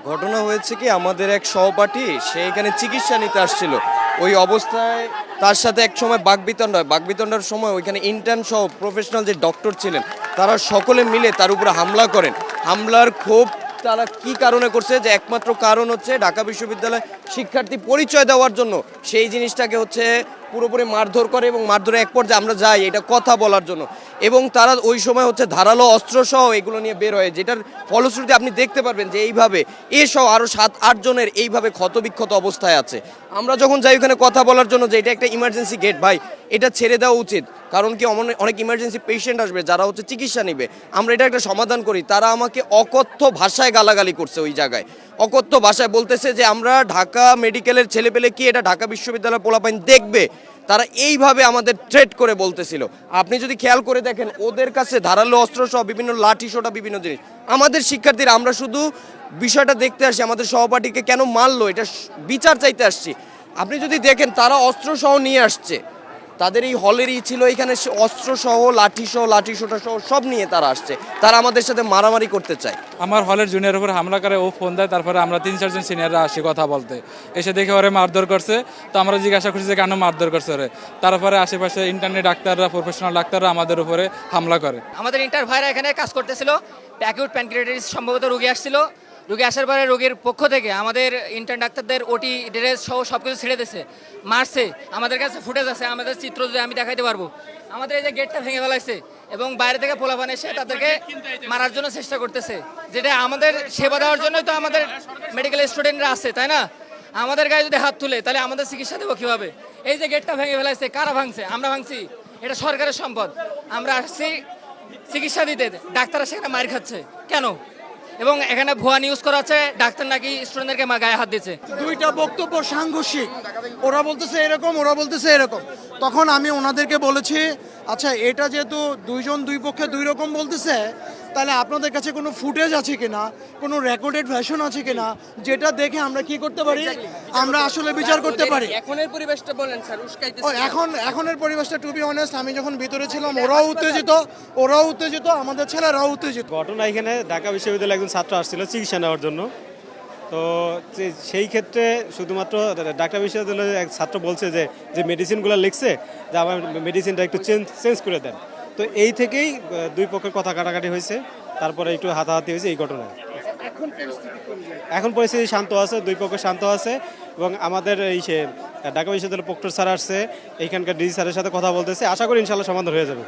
ঘটনা হয়েছে কি, আমাদের এক সহপাঠী সে এখানে চিকিৎসা নিতে আসছিল। ওই অবস্থায় তার সাথে এক সময় বাকবিতণ্ডা হয়। বাকবিতণ্ডার সময় ওইখানে ইন্টার্ন সহ প্রফেশনাল যে ডক্টর ছিলেন তারা সকলে মিলে তার উপরে হামলা করেন। হামলার ক্ষোভ তারা কি কারণে করছে, যে একমাত্র কারণ হচ্ছে ঢাকা বিশ্ববিদ্যালয় শিক্ষার্থী পরিচয় দেওয়ার জন্য সেই জিনিসটাকে হচ্ছে পুরোপুরি মারধর করে, এবং মারধরে এক পর্যায়ে আমরা যাই এটা কথা বলার জন্য, এবং তারা ওই সময় হচ্ছে ধারালো অস্ত্রসহ এগুলো নিয়ে বের হয়, যেটার ফলশ্রুতি আপনি দেখতে পারবেন যে এইভাবে এসহ আরও 7-8 জনের এইভাবে ক্ষতবিক্ষত অবস্থায় আছে। আমরা যখন যাই ওখানে কথা বলার জন্য যে এটা একটা ইমার্জেন্সি গেট ভাই, এটা ছেড়ে দেওয়া উচিত, কারণ কি অনেক ইমার্জেন্সি পেশেন্ট আসবে যারা হচ্ছে চিকিৎসা নেবে, আমরা এটা একটা সমাধান করি। তারা আমাকে অকথ্য ভাষায় গালাগালি করছে ওই জায়গায়, অকথ্য ভাষায় বলতেছে যে আমরা ঢাকা মেডিকেলের ছেলেপেলে কি এটা ঢাকা বিশ্ববিদ্যালয়ের পোলাপাইন দেখবে, তারা এইভাবে আমাদের থ্রেট করে বলতেছিল। আপনি যদি খেয়াল করে দেখেন ওদের কাছে ধারালো অস্ত্র সহ বিভিন্ন লাঠি সোটা বিভিন্ন জিনিস। আমাদের শিক্ষার্থীরা আমরা শুধু বিষয়টা দেখতে আসছি, আমাদের সহপাঠীকে কেন মারলো এটা বিচার চাইতে আসছি। আপনি যদি দেখেন তারা অস্ত্র সহ নিয়ে আসছে, তাদের এই হলেরই ছিল এখানে অস্ত্র সহ লাঠি সোটা সহ সব নিয়ে তারা আসছে, তারা আমাদের সাথে মারামারি করতে চায়। আমার হলের জুনিয়র উপর হামলা করে, ও ফোন দেয়, তারপরে আমরা 3-4 জন সিনিয়ররা আসি কথা বলতে। এসে দেখে ওরে মারধর করছে, তো আমরা জিজ্ঞাসা করছি যে কেন মারধর করছে ওরে। তারপরে আশেপাশে ইন্টারনেট ডাক্তাররা, প্রফেশনাল ডাক্তাররা আমাদের উপরে হামলা করে। আমাদের ইন্টার ভাইরা এখানে কাজ করতেছিল, অ্যাকিউট প্যানক্রিয়াটাইটিস সম্ভবত রোগী আসছিল। রোগী আসার পরে রোগীর পক্ষ থেকে আমাদের ইন্টার্ন ডাক্তারদের ওটি ড্রেস সহ সব কিছু ছেড়ে দিয়েছে, মারছে। আমাদের কাছে ফুটেজ আছে, আমাদের চিত্র যদি আমি দেখাইতে পারবো। আমাদের এই যে গেটটা ভেঙে ফেলাইছে এবং বাইরে থেকে পোলাপান এসে তাদেরকে মারার জন্য চেষ্টা করতেছে, যেটা আমাদের সেবা দেওয়ার জন্যই তো আমাদের মেডিকেল স্টুডেন্টরা আছে, তাই না? আমাদের গায়ে যদি হাত তুলে তাহলে আমাদের চিকিৎসা দেবো কীভাবে? এই যে গেটটা ভেঙে ফেলাইছে, কারা ভাঙছে? আমরা ভাঙছি, এটা সরকারের সম্পদ। আমরা আসছি চিকিৎসা দিতে, ডাক্তাররা সেখানে মার খাচ্ছে কেন? এবং এখানে ভুয়া নিউজ করা হচ্ছে, ডাক্তার নাকি স্টুডেন্টদেরকে গায়ে হাত দিচ্ছে। দুইটা বক্তব্য সাংঘর্ষিক, ওরা বলতেছে এরকম, ওরা বলতেছে এরকম। তখন আমি ওনাদেরকে বলেছি, আচ্ছা এটা যেহেতু দুইজন দুই পক্ষে দুই রকম বলতেছে, তাহলে আপনাদের কাছে কোনো ফুটেজ আছে কিনা, কোনো রেকর্ডেড ভার্সন আছে কিনা, যেটা দেখে আমরা কি করতে পারি, আমরা আসলে বিচার করতে পারি। এখনের পরিবেশটা বলেন স্যার, এখনের পরিবেশটা টু বি অনেস্ট, আমি যখন ভিতরে ছিলাম ওরাও উত্তেজিত, আমাদের ছেলেরাও উত্তেজিত। ঘটনা এখানে ঢাকা বিশ্ববিদ্যালয়ে একজন ছাত্র আসছিল চিকিৎসা নেওয়ার জন্য। তো সেই ক্ষেত্রে শুধুমাত্র ঢাকা বিশ্ববিদ্যালয়ের এক ছাত্র বলছে যে যে মেডিসিনগুলো লিখছে যে আমার মেডিসিনটা একটু চেঞ্জ করে দেন। তো এই থেকেই দুই পক্ষের কথা কাটাকাটি হয়েছে, তারপরে একটু হাতাহাতি হয়েছে এই ঘটনায়। এখন পরিস্থিতি শান্ত আছে, দুই পক্ষ শান্ত আছে, এবং আমাদের এই ঢাকা বিশ্ববিদ্যালয়ের প্রক্টর স্যার আসছে, এইখানকার ডিজি স্যারের সাথে কথা বলতেছে। আশা করি ইনশাল্লাহ সমাধান হয়ে যাবে।